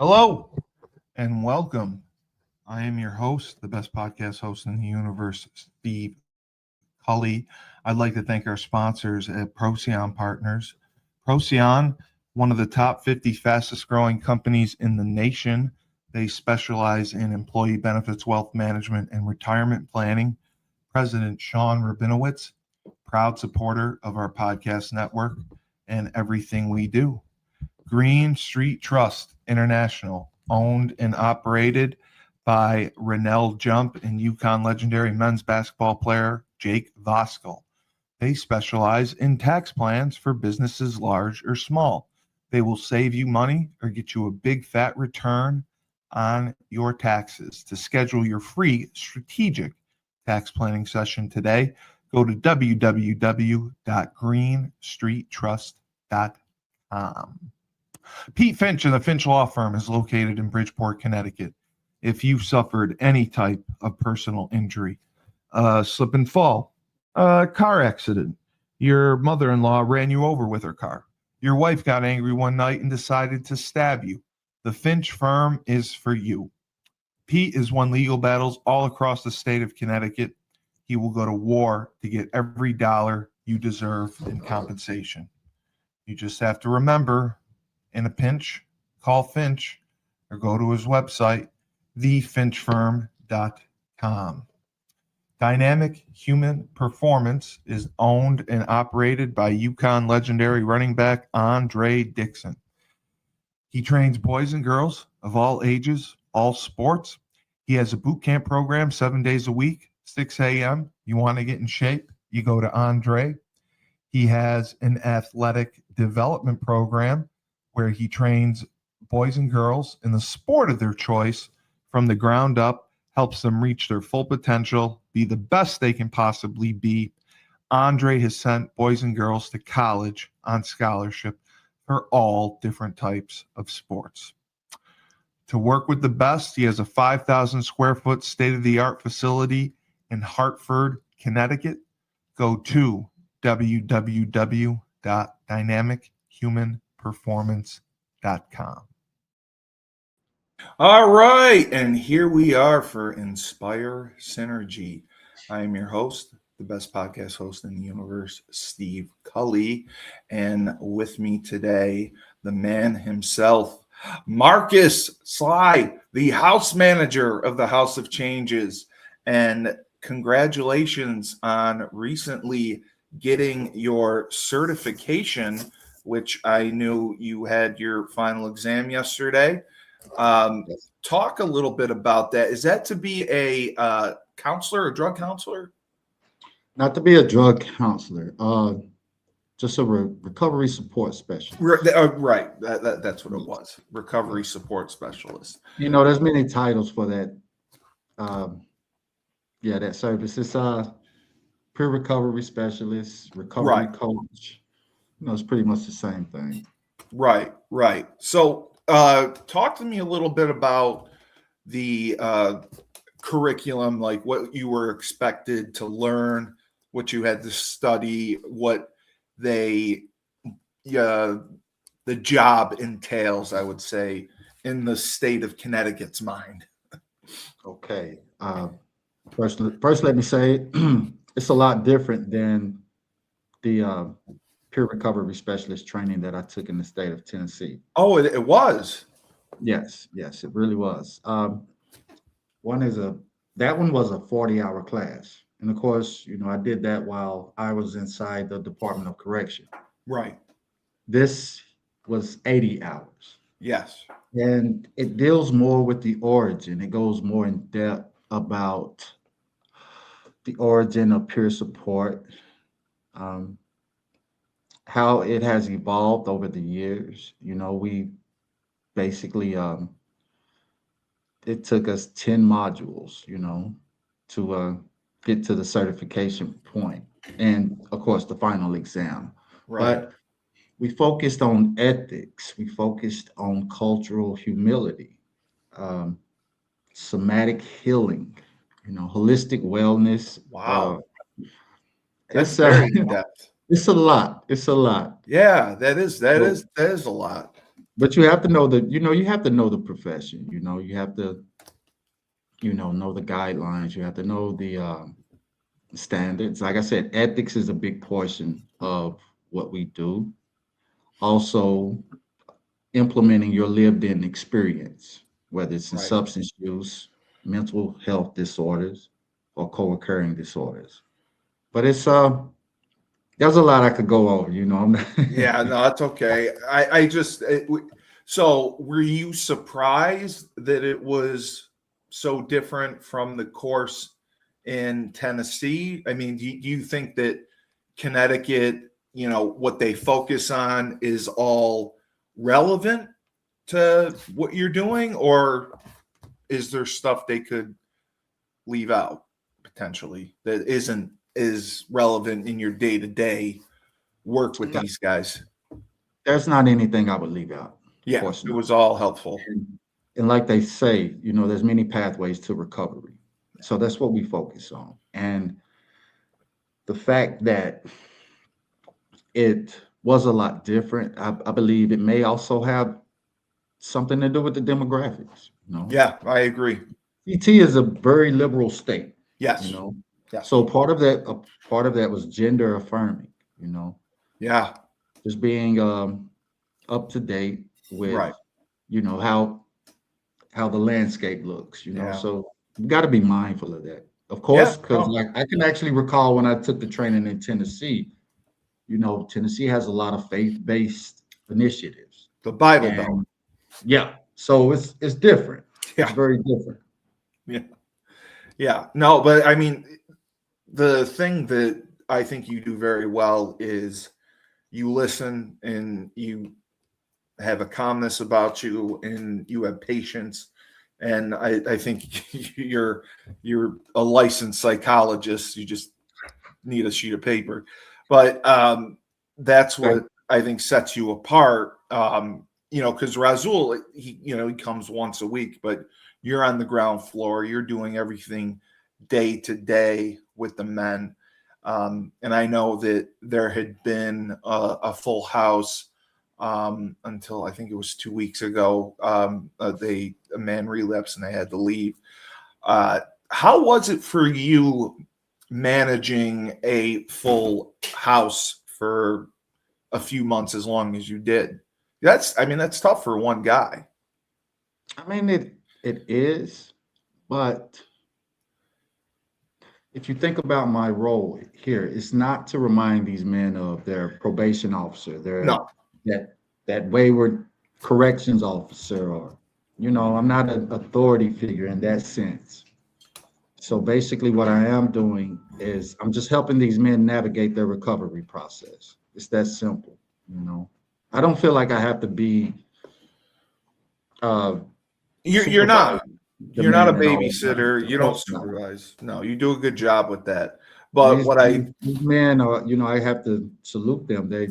Hello and welcome. I am your host, the best podcast host in the universe, Steve Cully. I'd like to thank our sponsors at Procyon Partners. Procyon, one of the top 50 fastest growing companies in the nation. They specialize in employee benefits, wealth management, and retirement planning. President Sean Rabinowitz, proud supporter of our podcast network and everything we do. Green Street Trust International, owned and operated by Rennell Jump and Yukon legendary men's basketball player Jake Voskuhl. They specialize in tax plans for businesses large or small. They will save you money or get you a big fat return on your taxes. To schedule your free strategic tax planning session today, go to www.greenstreettrust.com. Pete Finch and the Finch Law Firm is located in Bridgeport, Connecticut. If you've suffered any type of personal injury, slip and fall, a car accident, your mother-in-law ran you over with her car, your wife got angry one night and decided to stab you, the Finch Firm is for you. Pete has won legal battles all across the state of Connecticut. He will go to war to get every dollar you deserve in compensation. You just have to remember, in a pinch, call Finch or go to his website, thefinchfirm.com. Dynamic Human Performance is owned and operated by Yukon legendary running back Andre Dixon. He trains boys and girls of all ages, all sports. He has a boot camp program 7 days a week, 6 a.m. You want to get in shape, you go to Andre. He has an athletic development program where he trains boys and girls in the sport of their choice from the ground up, helps them reach their full potential, be the best they can possibly be. Andre has sent boys and girls to college on scholarship for all different types of sports. To work with the best, he has a 5,000 square foot state-of-the-art facility in Hartford, Connecticut. Go to www.dynamichumanperformance.com. All right, and here we are for Inspire Synergy. I am your host, the best podcast host in the universe, Steve Cully, and with me today, the man himself, Marcus Sligh, the house manager of the House of Changes, and congratulations on recently getting your certification, which I knew you had your final exam yesterday. Talk a little bit about that. Is that to be a counselor, a drug counselor? Not to be a drug counselor, just a recovery support specialist. Right. That's what it was. Recovery support specialist. You know, there's many titles for that. That service. It's peer recovery specialist, recovery coach. You know, it's pretty much the same thing. Right. So talk to me a little bit about the curriculum, like what you were expected to learn, what you had to study, what the job entails, I would say, in the state of Connecticut's mind. Okay. First, let me say it's a lot different than the peer recovery specialist training that I took in the state of Tennessee. Oh, it was? Yes, it really was. That one was a 40-hour class. And of course, you know, I did that while I was inside the Department of Correction. Right. This was 80 hours. Yes. And it deals more with the origin. It goes more in depth about the origin of peer support, how it has evolved over the years. You know, we basically, it took us 10 modules, you know, to get to the certification point, and of course the final exam. Right. But we focused on ethics, we focused on cultural humility, somatic healing, you know, holistic wellness. Wow. It's That's very in depth. It's a lot. Yeah, that is a lot. but you have to know the, you have to know the profession. You have to, know the guidelines. You have to know the standards. Like I said, ethics is a big portion of what we do. Also, implementing your lived-in experience, whether it's in Right. substance use, mental health disorders, or co-occurring disorders. But it's there's a lot I could go over. I'm not. Yeah, no, that's okay. So were you surprised that it was so different from the course in Tennessee? I mean, do you think that Connecticut, what they focus on is all relevant to what you're doing, or is there stuff they could leave out potentially that isn't as relevant in your day to day work with No, these guys? there's not anything I would leave out. Of Yeah, course it not. was all helpful. And like they say, there's many pathways to recovery. So that's what we focus on. And the fact that it was a lot different, I believe it may also have something to do with the demographics. Yeah, I agree. CT is a very liberal state, you Yes. know. Yes. So part of that was gender affirming, you know, Yeah. just being up to date with, Right. how the landscape looks, Yeah. So you got to be mindful of that. Of Yeah. course, because No, like I can actually recall when I took the training in Tennessee, Tennessee has a lot of faith-based initiatives. the Bible Belt. And yeah, so it's different. It's Yeah. very different. Yeah. Yeah. No, but I mean, the thing that I think you do very well is you listen and you have a calmness about you and you have patience. And I think you're a licensed psychologist. You just need a sheet of paper. But that's Thank what I think sets you apart. Because Razul, he comes once a week, but you're on the ground floor. You're doing everything day to day with the men. And I know that there had been a full house until I think it was 2 weeks ago. A man relapsed and they had to leave. Uh, how was it for you managing a full house for a few months as long as you did? That's tough for one guy. I mean, it is, but if you think about my role here, it's not to remind these men of their probation officer, their No. that wayward corrections officer, or I'm not an authority figure in that sense. So basically, what I am doing is I'm just helping these men navigate their recovery process. It's that simple, you know. I don't feel like I have to be uh, You're supervising not. the You're not a men at all times. babysitter. Of You don't course not. supervise. No, you do a good job with that. But These, what these, I these men are, I have to salute them. They're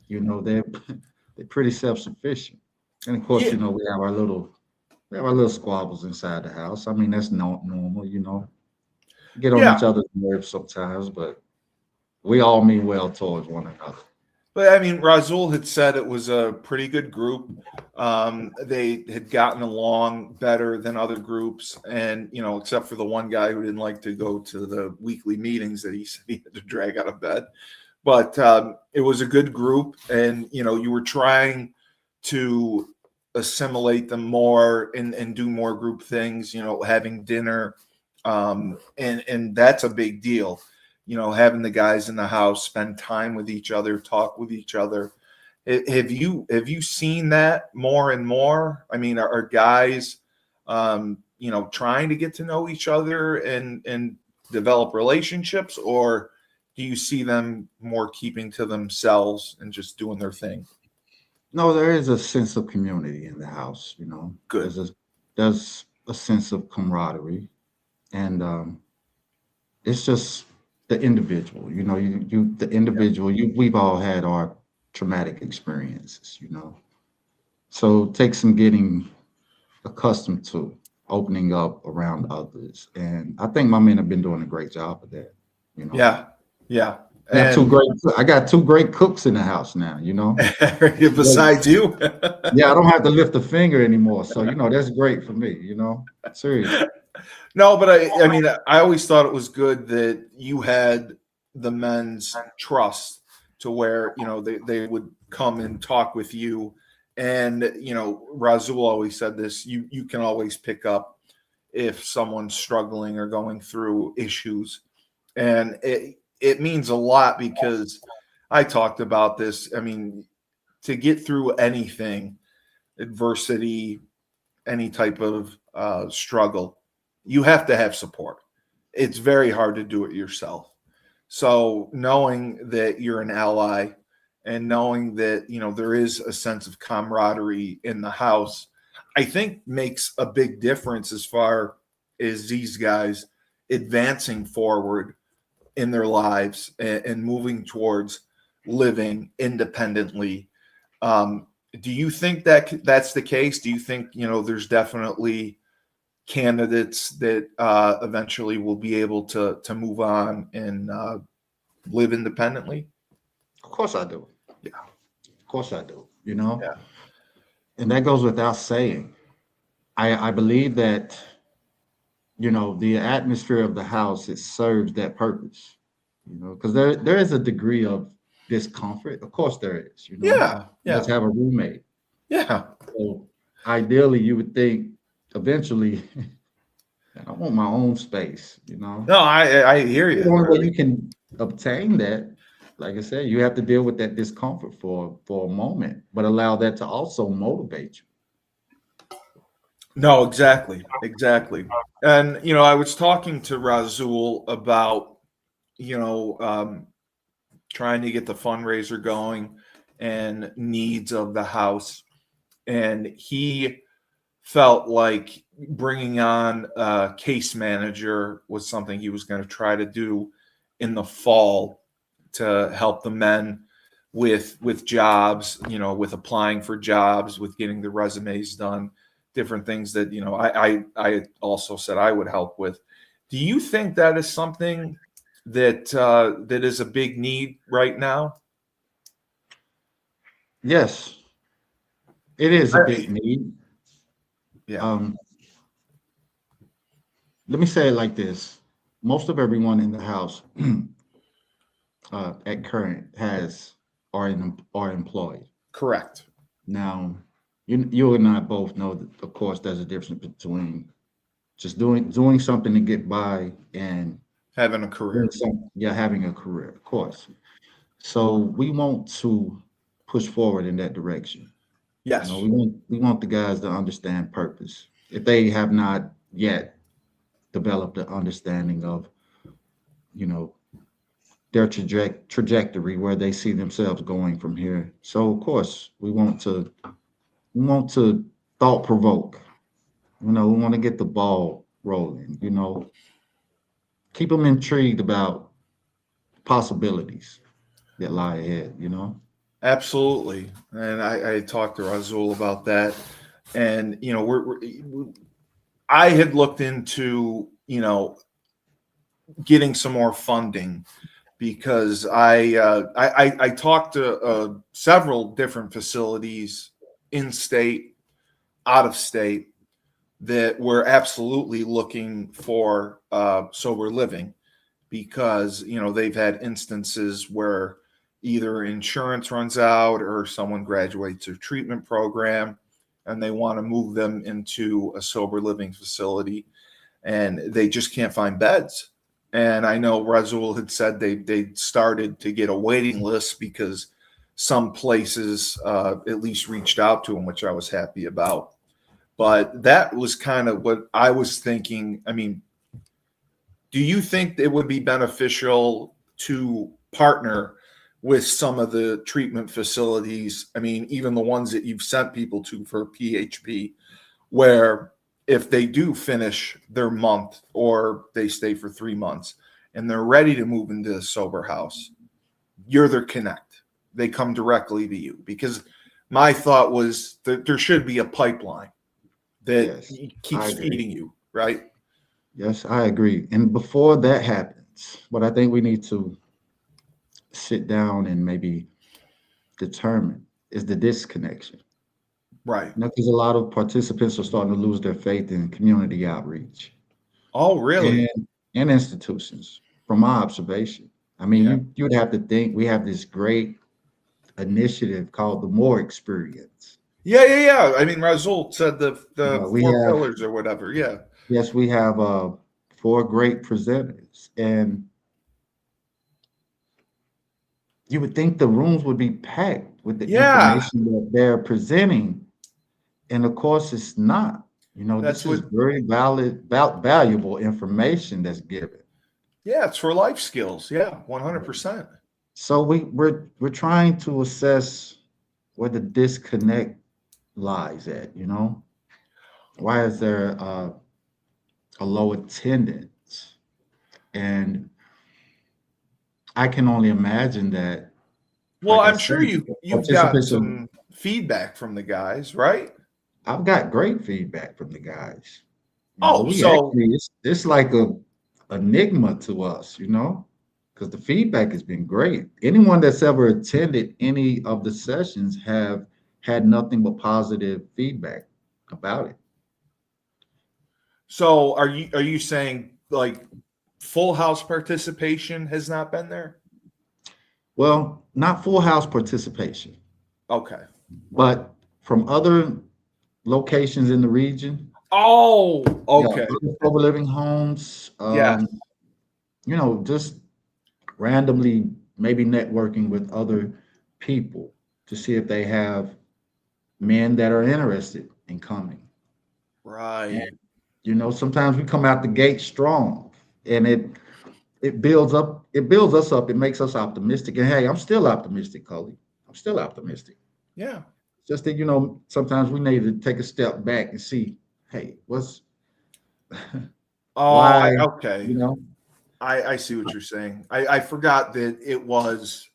they're pretty self-sufficient. And of course, yeah, we have our little squabbles inside the house. I mean, that's not normal, Get on yeah. each other's nerves sometimes, but we all mean well towards one another. But I mean, Razul had said it was a pretty good group. They had gotten along better than other groups, and except for the one guy who didn't like to go to the weekly meetings that he said he had to drag out of bed. But it was a good group, and you were trying to assimilate them more and do more group things. Having dinner, and that's a big deal. Having the guys in the house spend time with each other, talk with each other. Have you seen that more and more? I mean, are guys, trying to get to know each other and develop relationships, or do you see them more keeping to themselves and just doing their thing? No, there is a sense of community in the house, Good. There's a sense of camaraderie, and it's just the individual, the individual. We've all had our traumatic experiences, So it takes some getting accustomed to opening up around others. And I think my men have been doing a great job of that. Yeah. Yeah. And I got two great cooks in the house now, besides you. Yeah, I don't have to lift a finger anymore. So, that's great for me, Seriously. No, but I mean, I always thought it was good that you had the men's trust to where, they would come and talk with you. And, Razul always said this, you can always pick up if someone's struggling or going through issues. And it means a lot because I talked about this. I mean, to get through anything, adversity, any type of struggle, you have to have support. It's very hard to do it yourself. So knowing that you're an ally and knowing that there is a sense of camaraderie in the house, I think makes a big difference as far as these guys advancing forward in their lives and moving towards living independently. Um, do you think that that's the case? Do you think there's definitely candidates that eventually will be able to move on and live independently? Of course I do. Yeah. Of course I do, Yeah. And that goes without saying. I believe that, the atmosphere of the house, it serves that purpose, because there is a degree of discomfort. Of course there is, Yeah. Let's Yeah. have a roommate. Yeah. So ideally you would think eventually I want my own space, No, I hear The you. only way you can obtain that, like I said, you have to deal with that discomfort for a moment, but allow that to also motivate you. No, exactly. Exactly. And I was talking to Razul about you know um, trying to get the fundraiser going and needs of the house, and he felt like bringing on a case manager was something he was going to try to do in the fall to help the men with jobs, with applying for jobs, with getting the resumes done, different things that I also said I would help with. Do you think that is something that is a big need right now? Yes, it is a big I- need. yeah, Um, Let me say it like this. Most of everyone in the house at current are employed. correct. Now, you and I both know that, of course, there's a difference between just doing something to get by and Having a doing career. something, yeah, having a career, of course. So we want to push forward in that direction. Yes. We want the guys to understand purpose. If they have not yet developed an understanding of, you know, their trajectory, where they see themselves going from here. So of course we want to thought provoke. We want to get the ball rolling. Keep them intrigued about possibilities that lie ahead. Absolutely, and I talked to Razul about that, and I had looked into getting some more funding because I talked to several different facilities in state, out of state, that were absolutely looking for sober living because they've had instances where either insurance runs out or someone graduates their treatment program and they want to move them into a sober living facility and they just can't find beds. And I know Razul had said they started to get a waiting list because some places at least reached out to them, which I was happy about. But that was kind of what I was thinking. I mean, do you think it would be beneficial to partner with some of the treatment facilities? I mean, even the ones that you've sent people to for PHP, where if they do finish their month or they stay for 3 months and they're ready to move into the sober house, you're their connect. They come directly to you because my thought was that there should be a pipeline that Yes, I keeps agree. feeding you, right? Yes, I agree. And before that happens, what I think we need to sit down and maybe determine is the disconnection. Right. Because a lot of participants are starting to lose their faith in community outreach Oh, really? and institutions. From my observation, I mean, Yeah. you'd have to think we have this great initiative called the M.O.R.E experience. Yeah. I mean, Razul said the We four have pillars or whatever. Yeah. yes, we have four great presenters, and you would think the rooms would be packed with the Yeah. information that they're presenting, and of course, it's not. That's This is what. very valuable information that's given. Yeah, it's for life skills. Yeah, 100%. So we're trying to assess where the disconnect lies at. Why is there a low attendance? And I can only imagine that, Well, like I I'm said, sure you've gotten participants are. some feedback from the guys, right? I've got great feedback from the guys. Oh, We so actually it's like a enigma to us, because the feedback has been great. Anyone that's ever attended any of the sessions have had nothing but positive feedback about it. so are you saying like full house participation has not been there? Well, not full house participation, Okay. but from other locations in the region, Oh, yeah, okay. other sober living homes, Yeah. just randomly maybe networking with other people to see if they have men that are interested in coming. And Right. sometimes we come out the gate strong, and it builds us up, it makes us optimistic. And hey, I'm still optimistic, Cully. I'm still optimistic. Yeah. Just that sometimes we need to take a step back and see, hey, what's Oh, why, okay. you know, I see what you're saying. I forgot that it was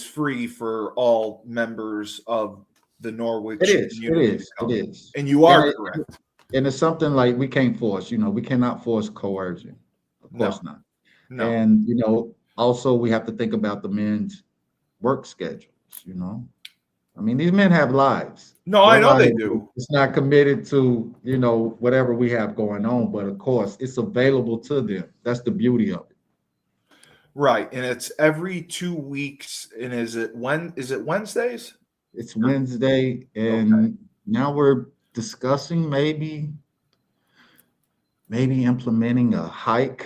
free for all members of the it Norwich is, it community to is, it come. is. And you And are it, correct. and it's something like we can't force, we cannot force coercion. Of No, course not. no. And also we have to think about the men's work schedules. you know I mean, these men have lives. No, Their I know life they do. is not committed to whatever we have going on, but of course it's available to them. That's the beauty of it. Right. And it's every 2 weeks. And is it Wednesdays? It's Wednesday, Okay. and now we're discussing maybe implementing a hike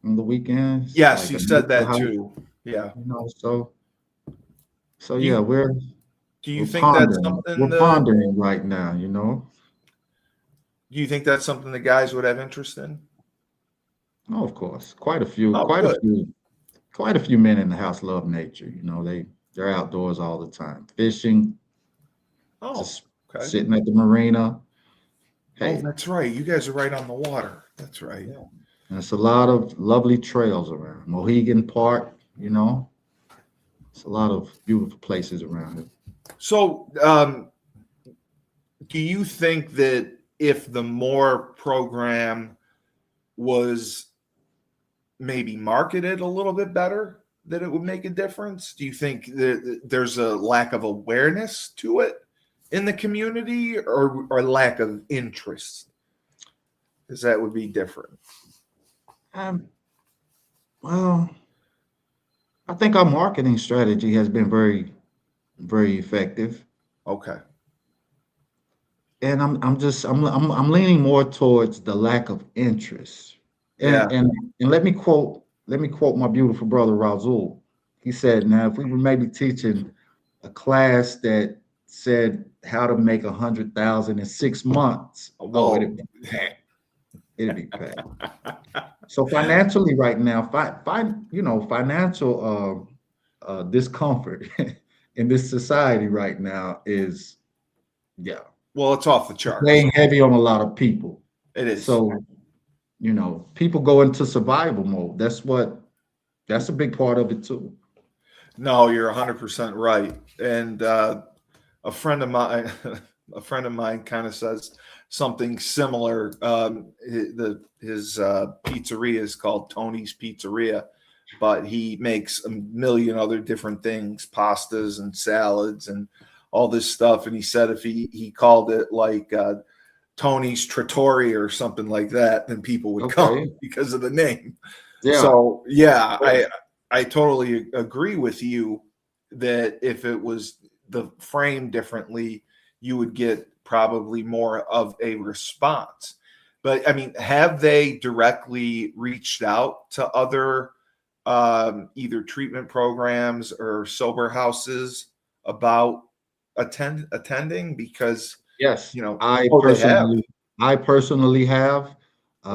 on the weekends, Yes, like you a said nature that hike. too. Yeah. So yeah, You we're do you we're think that's pondering. something We're pondering right now. do you think that's something the guys would have interest in? Oh, of course, quite a few, Oh, quite a good. few, quite a few men in the house love nature. They're outdoors all the time, fishing, Oh, just okay. sitting at the marina. Oh, Hey, that's right. You guys are right on the water. That's right. yeah, and it's a lot of lovely trails around Mohegan Park. It's a lot of beautiful places around here. So, do you think that if the more program was maybe marketed a little bit better, that it would make a difference? Do you think that there's a lack of awareness to it in the community, or lack of interest? Because that would be different. Um, well, I think our marketing strategy has been very, very effective, Okay. and I'm leaning more towards the lack of interest. Yeah. And let me quote my beautiful brother Razul. He said, "Now, if we were maybe teaching a class that said how to make 100,000 in 6 months, oh, Whoa. it'd be packed." So financially, right now, financial discomfort in this society right now is, yeah, Well, it's off the charts. weighing heavy on a lot of people. It is. So, people go into survival mode. That's a big part of it too. No, you're 100% right. And a friend of mine, a friend of mine, kind of says something similar. His pizzeria is called Tony's Pizzeria, but he makes a million other different things, pastas and salads and all this stuff. And he said if he called it like Tony's Trattoria or something like that, then people would Okay. come because of the name. Yeah. So yeah, I totally agree with you that if it was the frame differently, you would get probably more of a response. But I mean, have they directly reached out to other either treatment programs or sober houses about attending? Because Yes. you know, I oh, they have. personally, I personally have. Um,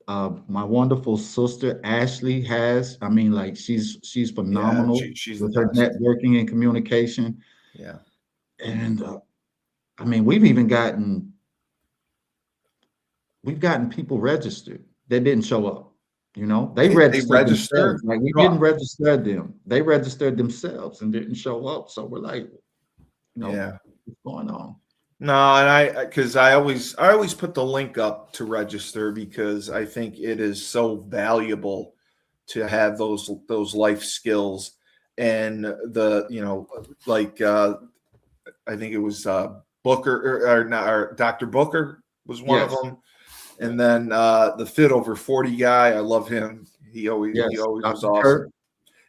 Wow. my wonderful sister Ashley has. I mean, like she's Yeah, phenomenal she's the with her best. networking and communication. Yeah. And I mean, we've gotten people registered that didn't show up. You know, they They registered registered. themselves. Like we didn't Well, register them. They registered themselves and didn't show up. So we're like, yeah. what's going on? No, and because I always put the link up to register because I think it is so valuable to have those life skills and the like I think it was Booker or not or Dr. Booker was one of Yes, them, yes, and then the Fit Over 40 guy. I love him. He yes. always was Dr. awesome. Kirk.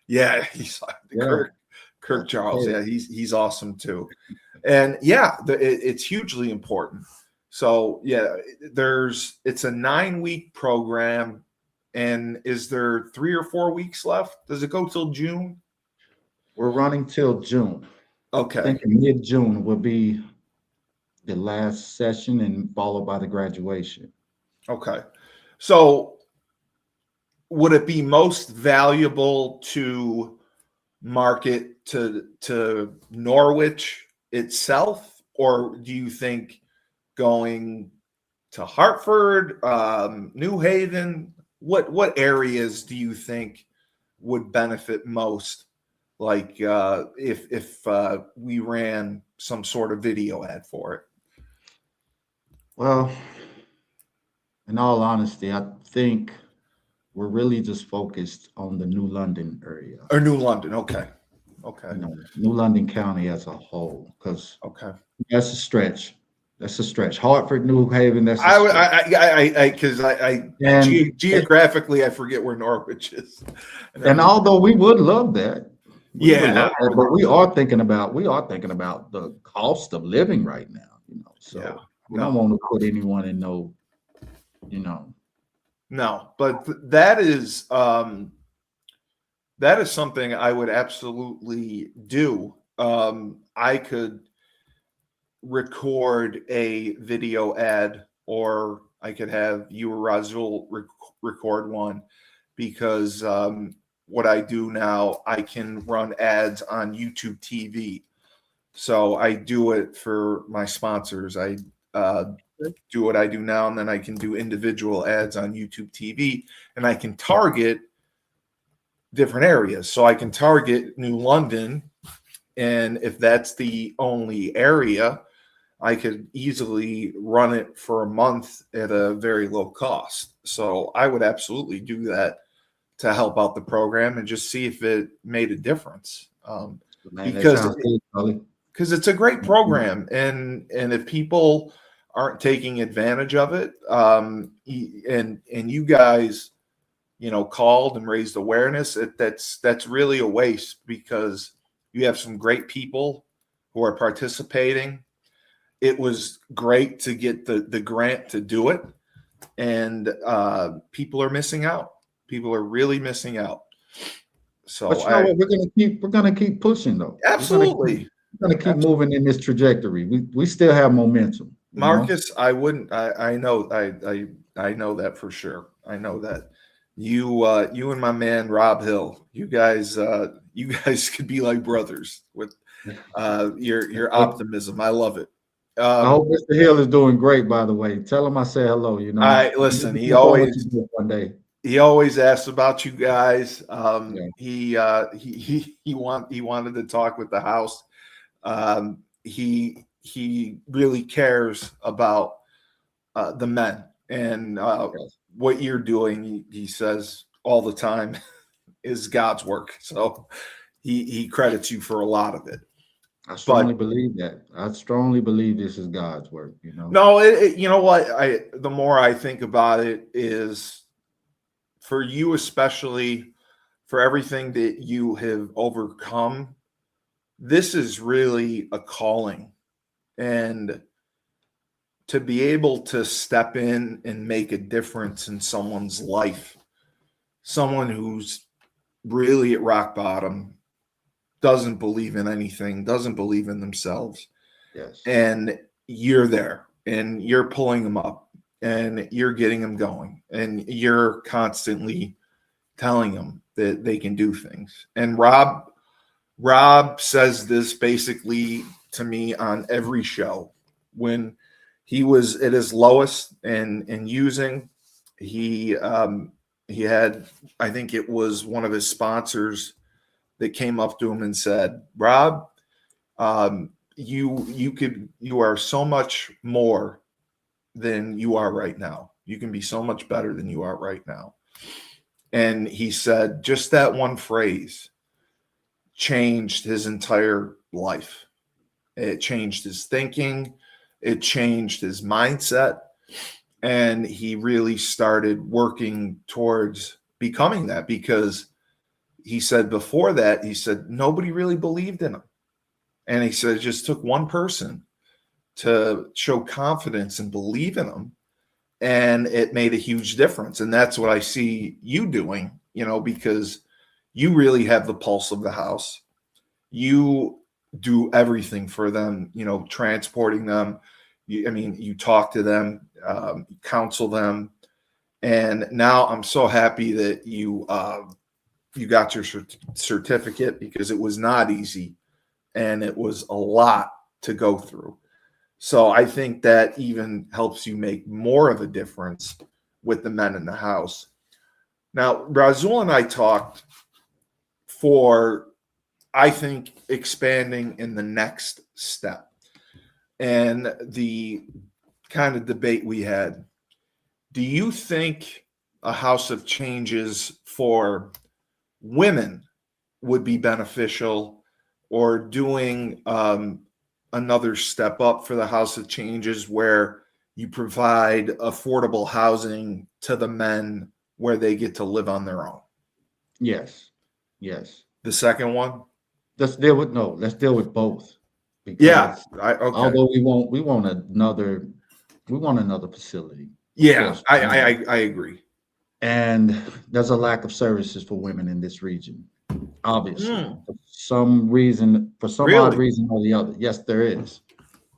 Yeah, he's Yeah, Kirk Dr. Charles. Kirk. Yeah, he's awesome too. And yeah, it's hugely important. So yeah, it's a 9-week program, and is there 3 or 4 weeks left? Does it go till June? We're running till June. I Okay, think in mid-June will be the last session and followed by the graduation. okay. So would it be most valuable to market to Norwich itself, or do you think going to Hartford, New Haven? What areas do you think would benefit most? Like if we ran some sort of video ad for it, Well, in all honesty, I think we're really just focused on the New London area, or New London? Okay, okay, New London County as a whole, because okay. that's a stretch. That's a stretch. Hartford, New Haven, that's a I would stretch. because I And geographically I forget where Norwich is and and everything. although we would love that, we would Yeah, love that, but we are thinking about the cost of living right now. yeah, So we don't no, want to put anyone in no, you know, no, but that is something I would absolutely do. I could record a video ad, or I could have you or Razul record one because what I do now, I can run ads on YouTube TV. So I do it for my sponsors. I do what I do now, and then I can do individual ads on YouTube TV, and I can target different areas. So I can target New London, and if that's the only area, I could easily run it for a month at a very low cost. So I would absolutely do that to help out the program and just see if it made a difference. man, that Because sounds good, Cully. because it's a great program, and if people aren't taking advantage of it, and you guys, called and raised awareness, that's really a waste because you have some great people who are participating. It was great to get the grant to do it, and people are missing out. People are really missing out. So But you know what? We're gonna keep pushing though. absolutely, We're gonna keep moving in this trajectory. We still have momentum. Marcus, I wouldn't. I know. I know that for sure. I know that you and my man Rob Hill, you guys could be like brothers with your But optimism. I love it. I hope Mr. Hill is doing great, by the way. Tell him I say hello. I listen. He Look on what always you do one day. he always asks about you guys. Yeah. He wanted to talk with the house. He really cares about the men and Yes. what you're doing. He says all the time is God's work. So he credits you for a lot of it. I But strongly believe that. I strongly believe this is God's work, you know. no, you know what? The more I think about it is for you, especially for everything that you have overcome, this is really a calling. And to be able to step in and make a difference in someone's life, someone who's really at rock bottom, doesn't believe in anything, doesn't believe in themselves, Yes. and you're there and you're pulling them up and you're getting them going and you're constantly telling them that they can do things. And Rob says this basically to me on every show. When he was at his lowest and using, he had, I think it was one of his sponsors that came up to him and said, Rob, you are so much more than you are right now. You can be so much better than you are right now. And he said just that one phrase changed his entire life. It changed his thinking, it changed his mindset, and he really started working towards becoming that, because he said before that, he said nobody really believed in him. And he said it just took one person to show confidence and believe in him, and it made a huge difference. And that's what I see you doing, because you really have the pulse of the house. You do everything for them, transporting them. You talk to them, counsel them. And now I'm so happy that you got your certificate, because it was not easy and it was a lot to go through. So I think that even helps you make more of a difference with the men in the house. Now, Razul and I talked for, I think, expanding in the next step. And the kind of debate we had, do you think a house of changes for women would be beneficial, or doing another step up for the house of changes where you provide affordable housing to the men where they get to live on their own? Yes. Yes. The second one? Let's deal with both. Yeah. Because Okay. although we want another facility. Of Yeah, course. I agree. And there's a lack of services for women in this region, obviously. Mm, For some reason, for some odd really? reason or the other. Yes, there is.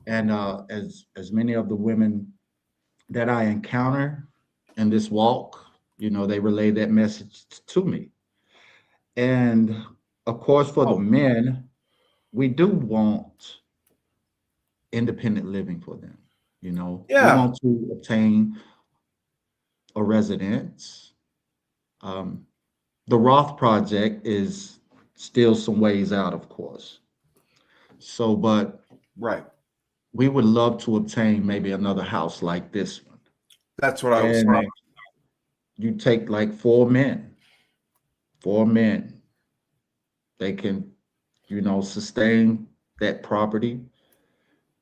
And as many of the women that I encounter in this walk, they relay that message to me. And of course, for the Oh, men, we do want independent living for them. We yeah. want to obtain a residence. Um, the Roth project is still some ways out, of course. So, but Right. we would love to obtain maybe another house like this one. That's what I was And saying. you take like four men, they can, sustain that property.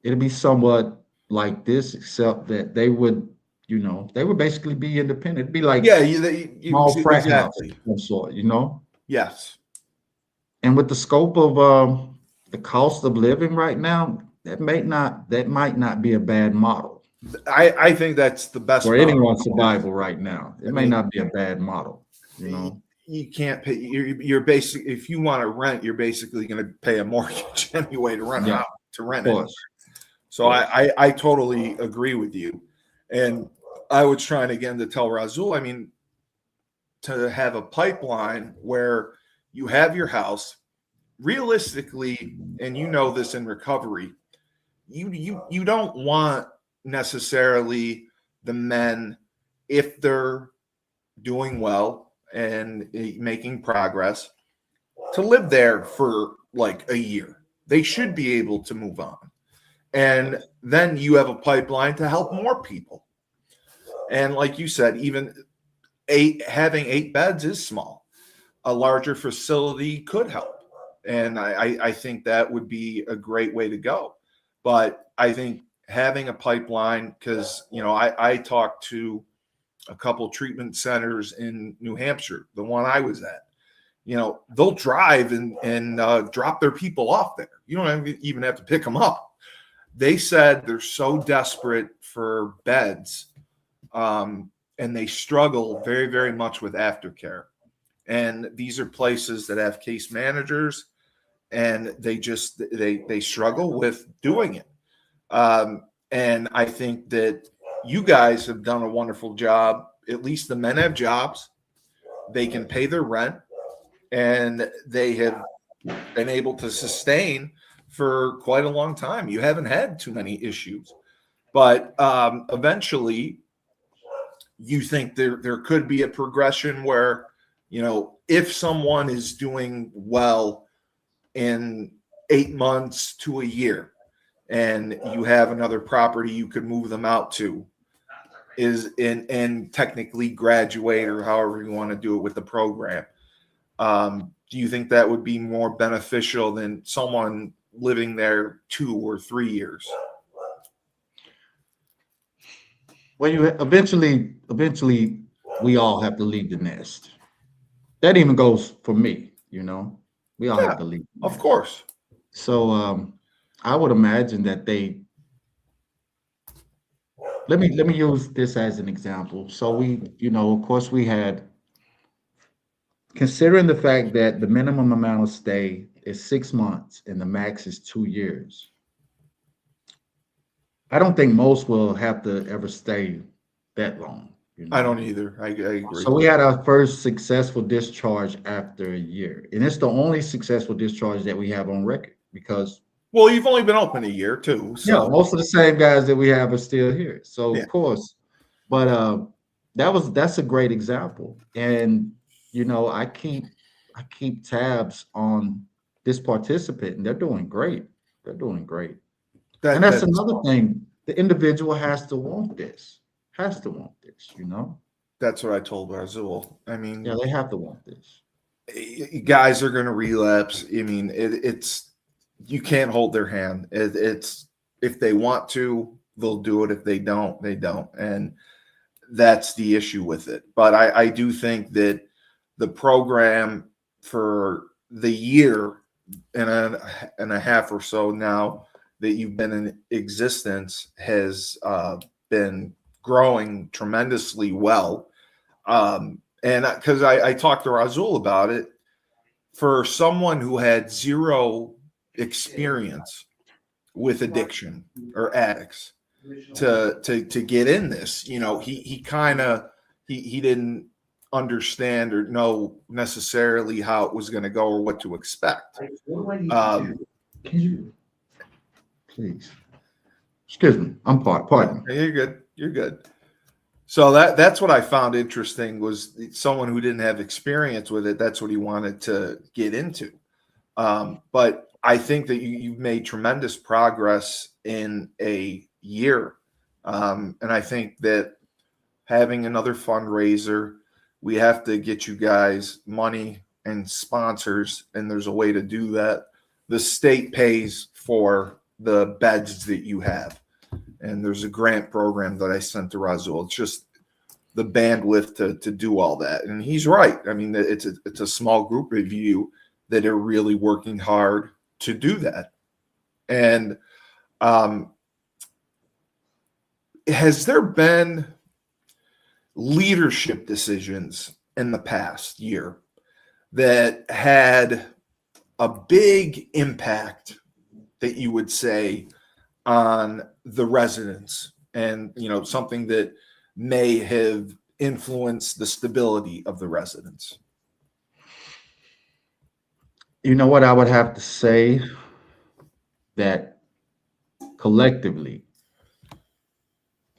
It'll be somewhat like this, except that they would basically be independent. It'd be like Yeah, small frat house of exactly. some sort. Yes. And with the scope of the cost of living right now, that might not be a bad model I think that's the best for model. anyone's survival right now. I It may mean, not be a bad model, you y- know. you can't pay. You're basic. If you want to rent, you're basically going to pay a mortgage anyway to rent Yeah, out of to rent it. course, of So course. I totally agree with you. And I was trying again to tell Razul, to have a pipeline where you have your house realistically, and this in recovery, you don't want necessarily the men, if they're doing well and making progress, to live there for like a year. They should be able to move on. And Yes. then you have a pipeline to help more people. And like you said, even having 8 beds is small. A larger facility could help. And I think that would be a great way to go. But I think having a pipeline, because, I talked to a couple treatment centers in New Hampshire, the one I was at. They'll drive and drop their people off there. You don't even have to pick them up. They said they're so desperate for beds, and they struggle very, very much with aftercare. And these are places that have case managers, and they struggle with doing it. And I think that you guys have done a wonderful job. At least the men have jobs. They can pay their rent, and they have been able to sustain for quite a long time. You haven't had too many issues. But eventually, you think there could be a progression where, if someone is doing well in 8 months to a year, and you have another property you could move them out to, and technically graduate, or however you want to do it with the program. Do you think that would be more beneficial than someone living there 2 or 3 years? Well, you eventually we all have to leave the nest. That even goes for me, we all have Yeah, to leave the of nest. course. So I would imagine that let me use this as an example. So of course we had, considering the fact that the minimum amount of stay is 6 months and the max is 2 years. I don't think most will have to ever stay that long. I don't either. I agree. So we had our first successful discharge after a year, and it's the only successful discharge that we have on record because, Well, you've only been open a year too, so most of the same guys that we have are still here. So yeah. of course, but that's a great example, and I keep tabs on this participant, and they're doing great. They're doing great. And that's That's another thing. The individual has to want this. Has to want this. that's what I told Razul. I mean, Yeah, they have to want this. guys are going to relapse. I mean, it's you can't hold their hand. It's if they want to, they'll do it. If they don't, they don't. And that's the issue with it. But I do think that the program for the year and a half or so now that you've been in existence has been growing tremendously well. And because I talked to Razul about it, for someone who had zero experience with addiction or addicts to get in this, he kind of he didn't understand or know necessarily how it was going to go or what to expect. Can you please? Excuse me. I'm pardon. You're good. You're good. So that's what I found interesting was someone who didn't have experience with it. That's what he wanted to get into. But I think that you've made tremendous progress in a year. And I think that having another fundraiser, we have to get you guys money and sponsors, and there's a way to do that. The state pays for the beds that you have. And there's a grant program that I sent to Razul. It's just the bandwidth to do all that. And he's right. I mean, it's a small group of you that are really working hard to do that. And has there been leadership decisions in the past year that had a big impact that you would say on the residents, and something that may have influenced the stability of the residents? You know what I would have to say, that collectively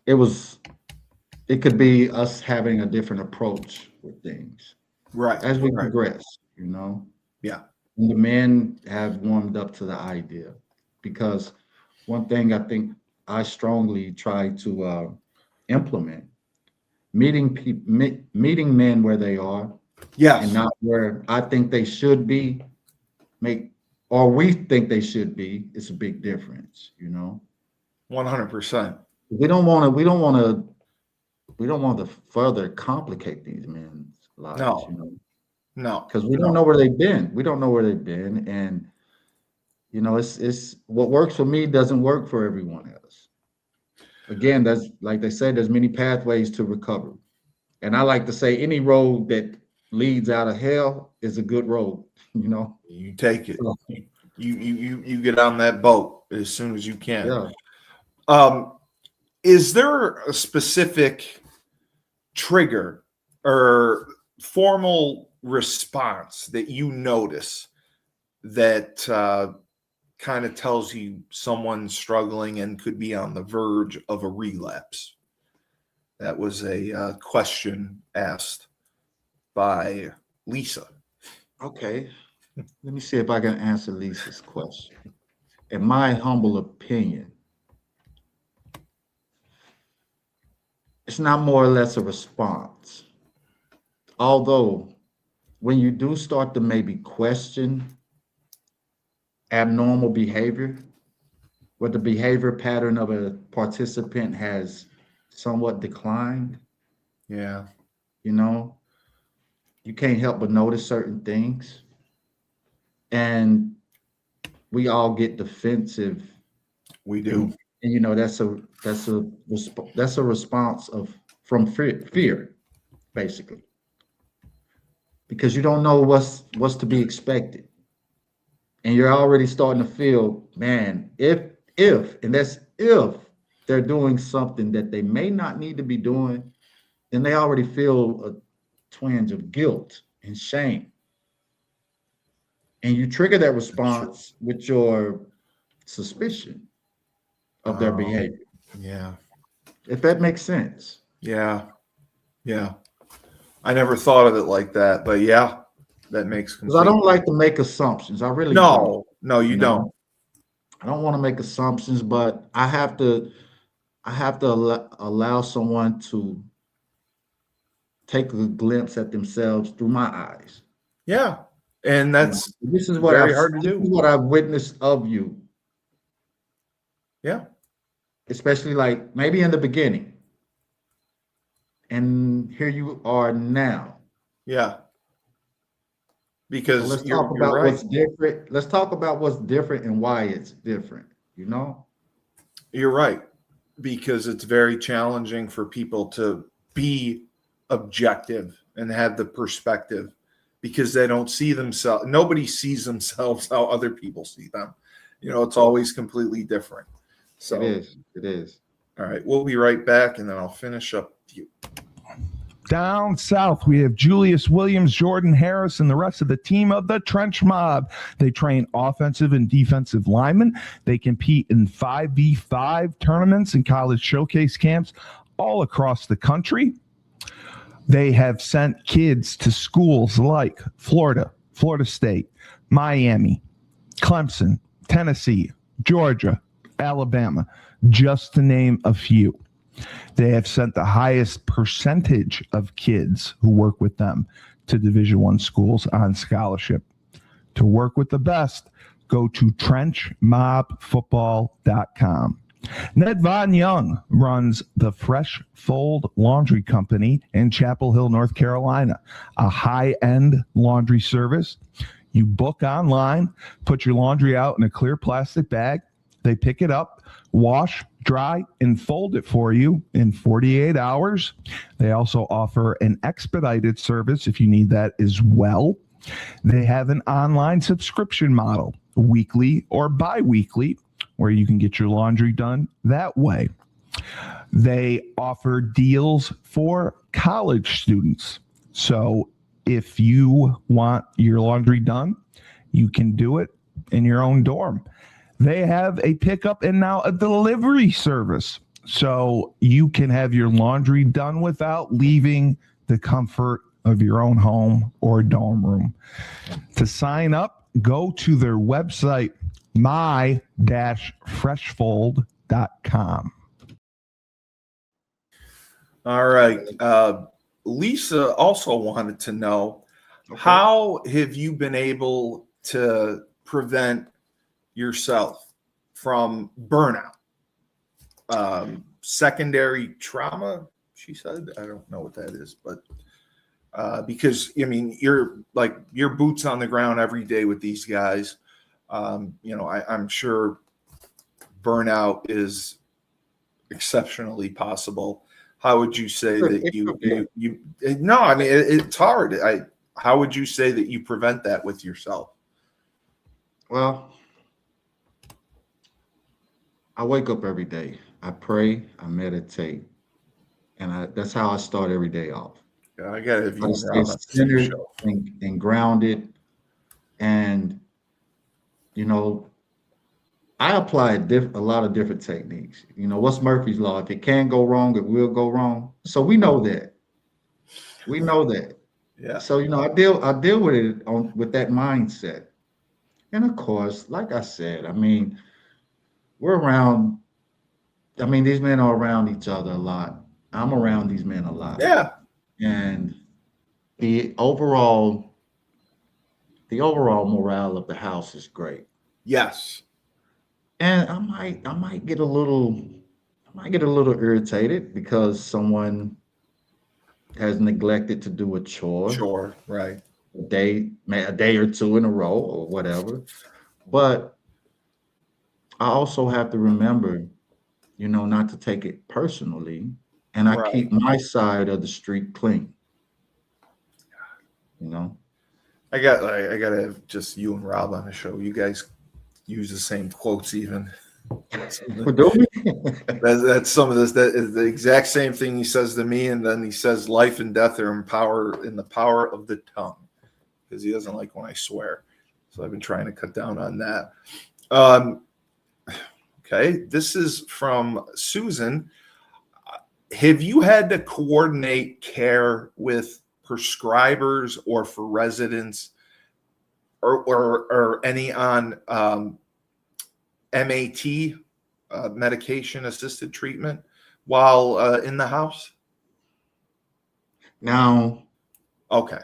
it could be us having a different approach with things Right. as we Right. progress, Yeah. And the men have warmed up to the idea, because one thing I think I strongly try to implement, meeting men where they are Yes. and not where I think they should be, or we think they should be. It's a big difference, 100%. We don't want to. Further complicate these men's lives, No. No. because we don't know where they've been. We don't know where they've been, and it's what works for me doesn't work for everyone else. Again, that's like they say, there's many pathways to recovery. And I like to say any road that leads out of hell is a good road, You take it. So, You get on that boat as soon as you can. yeah. Is there a specific trigger or formal response that you notice that kind of tells you someone's struggling and could be on the verge of a relapse? That was a question asked by Lisa. Okay. Let me see if I can answer Lisa's question. In my humble opinion, it's not more or less a response. Although, when you do start to maybe question abnormal behavior, where the behavior pattern of a participant has somewhat declined, Yeah, you can't help but notice certain things. And we all get defensive. we do. And that's a response from fear, basically, because you don't know what's to be expected, and you're already starting to feel, man, if and that's if they're doing something that they may not need to be doing, then they already feel a twinge of guilt and shame, and you trigger that response with your suspicion of their behavior. Yeah. If that makes sense. Yeah. I never thought of it like that, but yeah, that makes complete. Because I don't like to make assumptions. I really No, don't. you don't. I don't want to make assumptions, but I have to allow someone to take a glimpse at themselves through my eyes. Yeah, and that's this is what very hard to do. This is what I've witnessed of you. Yeah. Especially like maybe in the beginning. And here you are now. Yeah. So Because let's you're talk about right. what's different. Let's talk about what's different and why it's different, You're right. Because it's very challenging for people to be objective and have the perspective, because they don't see themselves. Nobody sees themselves how other people see them. It's always completely different. So It is. All right, we'll be right back, and then I'll finish up with you. Down south, we have Julius Williams, Jordan Harris, and the rest of the team of the Trench Mob. They train offensive and defensive linemen. They compete in 5v5 tournaments and college showcase camps all across the country. They have sent kids to schools like Florida, Florida State, Miami, Clemson, Tennessee, Georgia, Alabama, just to name a few. They have sent the highest percentage of kids who work with them to Division I schools on scholarship. To work with the best, go to trenchmobfootball.com. Ned Von Young runs the Fresh Fold Laundry Company in Chapel Hill, North Carolina, a high-end laundry service. You book online, put your laundry out in a clear plastic bag. They pick it up, wash, dry, and fold it for you in 48 hours. They also offer an expedited service if you need that as well. They have an online subscription model, weekly or bi-weekly, where you can get your laundry done that way. They offer deals for college students. So if you want your laundry done, you can do it in your own dorm. They have a pickup and now a delivery service. So you can have your laundry done without leaving the comfort of your own home or dorm room. To sign up, go to their website, my-freshfold.com. All right. Lisa also wanted to know, Okay. how have you been able to prevent yourself from burnout? Secondary trauma, she said. I don't know what that is, but because I mean, you're boots on the ground every day with these guys. I'm sure burnout is exceptionally possible. How would you say that It could be. you no, I mean it's hard. How would you say that you prevent that with yourself? Well, I wake up every day. I pray, I meditate, and that's how I start every day off. I gotta have Try you to and stay Rob on the same centered show. and grounded. And, you know, I apply a lot of different techniques. What's Murphy's Law? If it can go wrong, it will go wrong. So we know that. We know that. Yeah. So, I deal with it with that mindset. And of course, like I said, I mean, we're around, these men are around each other a lot. I'm around these men a lot. Yeah. And the overall the overall morale of the house is great. Yes. And I might get a little irritated because someone has neglected to do a chore Sure. Right. a day or two in a row or whatever. But I also have to remember, not to take it personally, and I Right. keep my side of the street clean, you know. I gotta have just you and Rob on the show. You guys use the same quotes even. But do we? That's some of this. That is the exact same thing he says to me, and then he says, "Life and death are in the power of the tongue," because he doesn't like when I swear. So I've been trying to cut down on that. Um, okay, this is from Susan. Have you had to coordinate care with prescribers or for residents, or any on MAT, medication assisted treatment, while in the house? Now, Okay.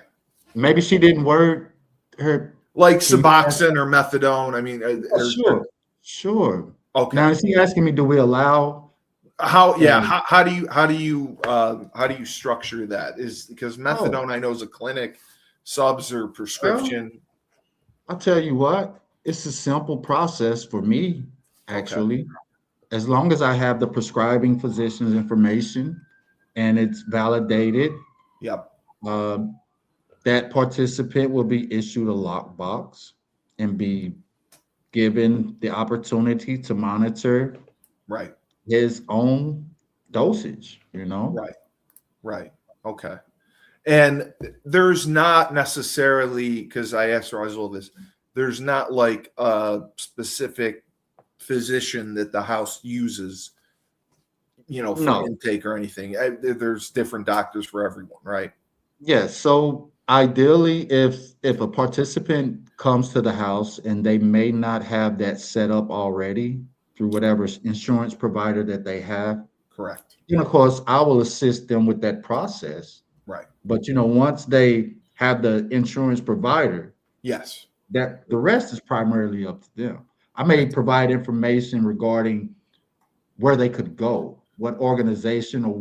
maybe she didn't word her. Like Can you ask? Suboxone or methadone. I mean, Oh, sure, sure. okay. Now, is he asking me, do we allow? How? Yeah. And How do you structure that? Is because oh, methadone I know is a clinic, subs or well, prescription. I'll tell you what. It's a simple process for me, Okay. actually. As long as I have the prescribing physician's information and it's validated, Yep. um, that participant will be issued a lockbox and be given the opportunity to monitor Right. his own dosage. Right. Right. Okay. And there's not necessarily, because I asked Roswell this, there's not like a specific physician that the house uses, for No. intake or anything. There's different doctors for everyone, right? Yes. So ideally, if a participant comes to the house and they may not have that set up already through whatever insurance provider that they have, Correct. then of course I will assist them with that process. Right. But once they have the insurance provider, Yes. that the rest is primarily up to them. I may provide information regarding where they could go, what organization or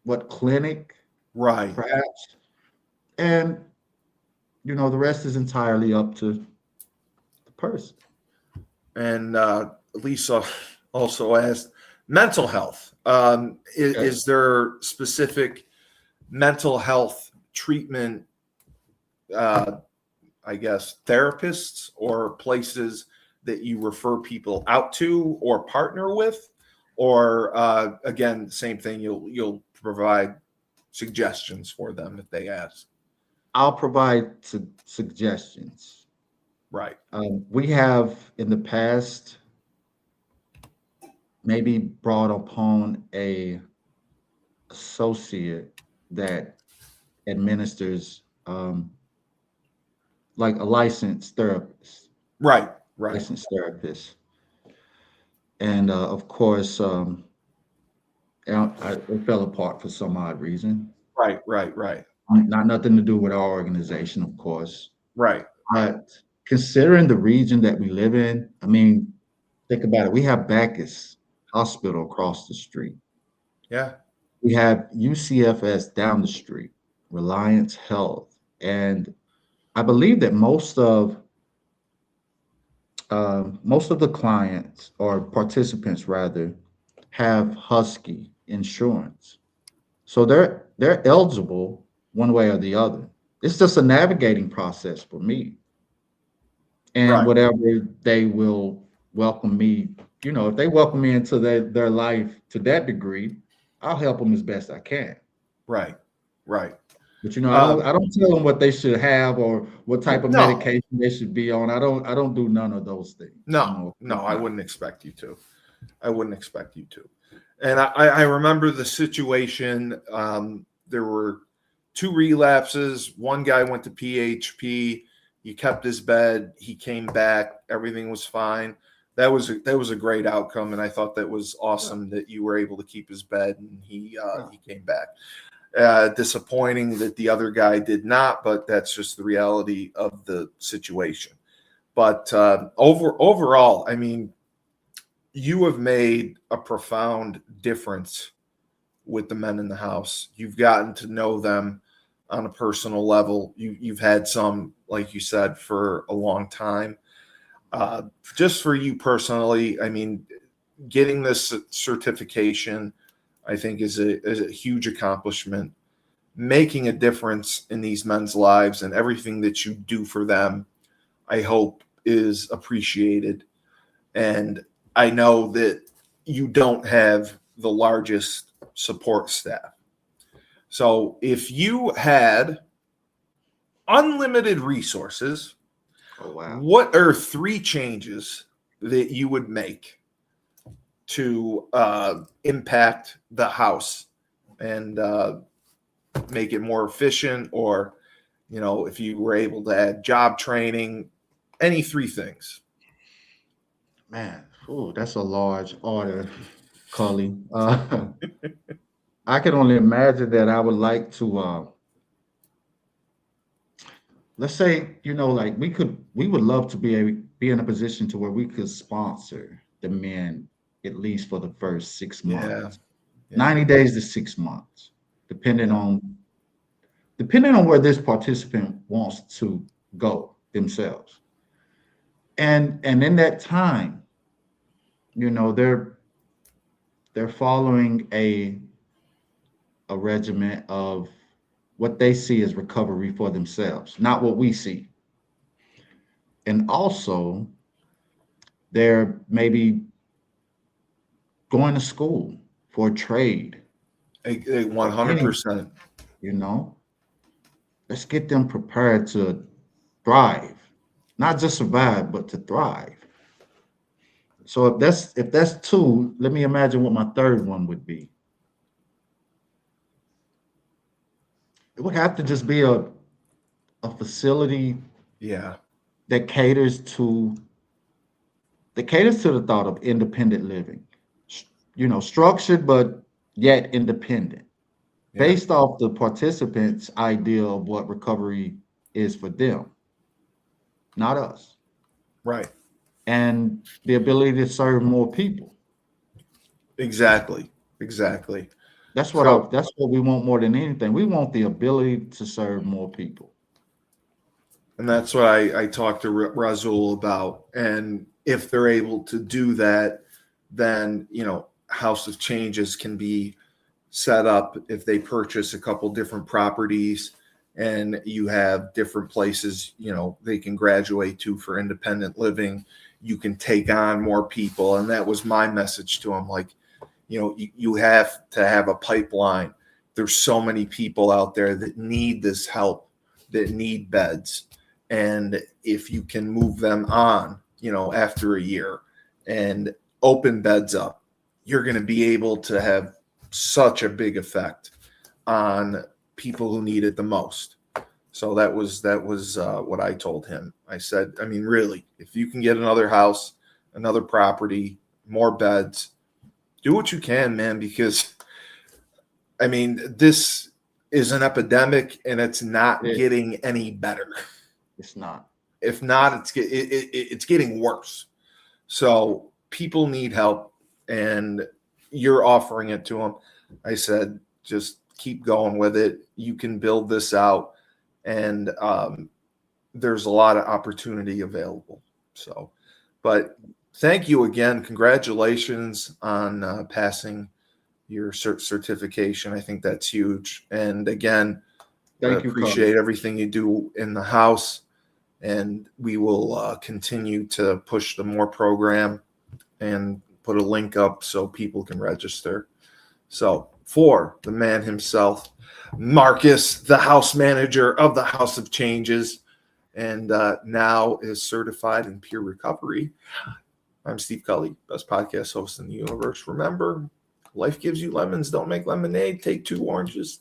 what clinic, Right. perhaps, and the rest is entirely up to the person. And Lisa also asked mental health. Okay. Is there specific mental health treatment, uh, I guess, therapists or places that you refer people out to or partner with? Or again, same thing, you'll provide suggestions for them if they ask. I'll provide suggestions. Right. We have in the past maybe brought upon a associate that administers like a licensed therapist, Right. licensed therapist, and of course, And it fell apart for some odd reason. Right. Not nothing to do with our organization, of course. Right. But considering the region that we live in, I mean, think about it. We have Bacchus Hospital across the street. Yeah. We have UCFS down the street, Reliance Health, and I believe that most of the clients or participants rather have Husky insurance, so they're eligible one way or the other. It's just a navigating process for me, and Right. whatever they will welcome me, if they welcome me into their life to that degree, I'll help them as best I can. Right. Right. But I Uh, don't tell them what they should have or what type of no. medication they should be on. I don't do none of those things. No. Of course I not. wouldn't expect you to. And I remember the situation. There were 2 relapses. One guy went to PHP. He kept his bed. He came back. Everything was fine. That was a great outcome, and I thought that was awesome that you were able to keep his bed and he came back. Disappointing that the other guy did not, but that's just the reality of the situation. But overall, I mean, you have made a profound difference with the men in the house. You've gotten to know them on a personal level. You've had some, like you said, for a long time. Just for you personally, I mean, getting this certification, I think, is a huge accomplishment. Making a difference in these men's lives and everything that you do for them, I hope, is appreciated. And I know that you don't have the largest support staff. So if you had unlimited resources, Oh wow. what are 3 changes that you would make to impact the house and make it more efficient? Or, if you were able to add job training, any 3 things? Man, that's a large order, Cully. I can only imagine that I would like to let's say, like we would love to be in a position to where we could sponsor the men at least for the first six Yeah. months, Yeah. 90 days to 6 months, depending Yeah. on depending on where this participant wants to go themselves. And in that time, they're following a regimen of what they see as recovery for themselves, not what we see. And also, they're maybe going to school for a trade or anything, 100%. you know. Let's get them prepared to thrive, not just survive, but to thrive. So if that's two, let me imagine what my third one would be. It would have to just be a facility Yeah. that caters to the thought of independent living. Structured but yet independent, Yeah. based off the participants' idea of what recovery is for them, not us, Right. and the ability to serve more people. Exactly. So, That's what we want more than anything. We want the ability to serve more people. and that's what I talked to Razul about. And if they're able to do that, then, House of Changes can be set up if they purchase a couple different properties and you have different places, they can graduate to for independent living. You can take on more people. And that was my message to them. Like, you have to have a pipeline. There's so many people out there that need this help, that need beds. And if you can move them on, after a year and open beds up, you're going to be able to have such a big effect on people who need it the most. So that was what I told him. I said, I mean, really, if you can get another house, another property, more beds, do what you can, man, because I mean, this is an epidemic, and it's not It- getting any better. It's not. If not, it's getting worse. So people need help, and you're offering it to them. I said, just keep going with it. You can build this out, and there's a lot of opportunity available. So, but thank you again. Congratulations on passing your certification. I think that's huge. And again, Thank you, appreciate Cully. everything you do in the house. And we will continue to push the M.O.R.E program and put a link up so people can register. So for the man himself, Marcus, the house manager of the House of Changes, and now is certified in peer recovery, I'm Steve Cully, best podcast host in the universe. Remember, life gives you lemons. Don't make lemonade. Take 2 oranges.